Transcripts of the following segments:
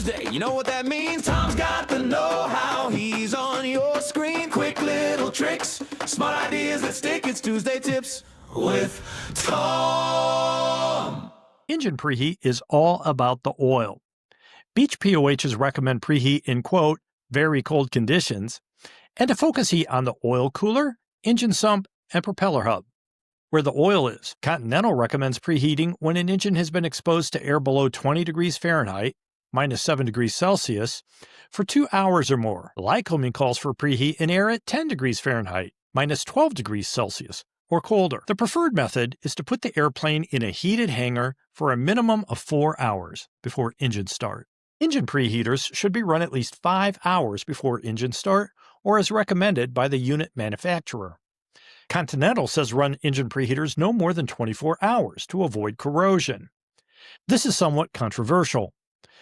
Tuesday. You know what that means? Tom's got the know-how. He's on your screen. Quick little tricks, smart ideas that stick. It's Tuesday Tips with Tom. Engine preheat is all about the oil. Beech POHs recommend preheat in, quote, very cold conditions, and to focus heat on the oil cooler, engine sump, and propeller hub. Where the oil is, Continental recommends preheating when an engine has been exposed to air below 20 degrees Fahrenheit, minus 7 degrees Celsius, for 2 hours or more. Lycoming calls for preheat in air at 10 degrees Fahrenheit, minus 12 degrees Celsius, or colder. The preferred method is to put the airplane in a heated hangar for a minimum of 4 hours before engine start. Engine preheaters should be run at least 5 hours before engine start, or as recommended by the unit manufacturer. Continental says run engine preheaters no more than 24 hours to avoid corrosion. This is somewhat controversial.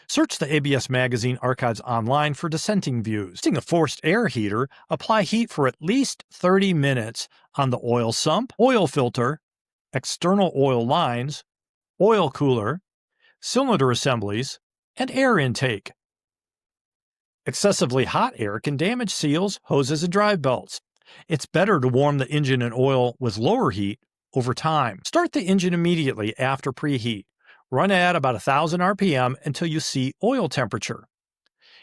Search the ABS magazine archives online for dissenting views. Using a forced air heater, apply heat for at least 30 minutes on the oil sump, oil filter, external oil lines, oil cooler, cylinder assemblies, and air intake. Excessively hot air can damage seals, hoses, and drive belts. It's better to warm the engine and oil with lower heat over time. Start the engine immediately after preheat. Run at about 1,000 RPM until you see oil temperature.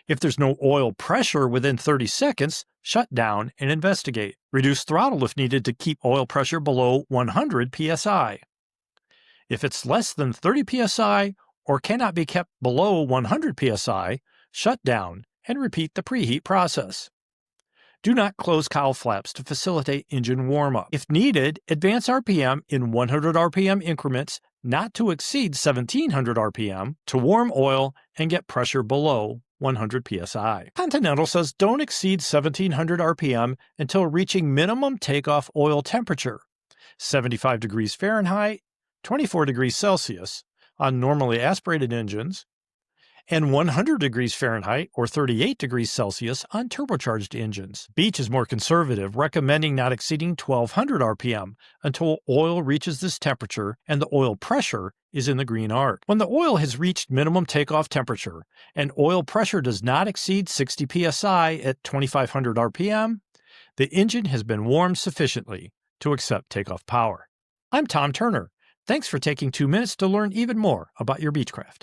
If there's no oil pressure within 30 seconds, shut down and investigate. Reduce throttle if needed to keep oil pressure below 100 psi. If it's less than 30 psi or cannot be kept below 100 psi, shut down and repeat the preheat process. Do not close cowl flaps to facilitate engine warm-up. If needed, advance RPM in 100 RPM increments not to exceed 1700 RPM to warm oil and get pressure below 100 psi. Continental says don't exceed 1700 RPM until reaching minimum takeoff oil temperature, 75 degrees Fahrenheit, 24 degrees Celsius on normally aspirated engines, and 100 degrees Fahrenheit or 38 degrees Celsius on turbocharged engines. Beech is more conservative, recommending not exceeding 1200 RPM until oil reaches this temperature and the oil pressure is in the green arc. When the oil has reached minimum takeoff temperature and oil pressure does not exceed 60 psi at 2500 RPM, the engine has been warmed sufficiently to accept takeoff power. I'm Tom Turner. Thanks for taking 2 minutes to learn even more about your Beechcraft.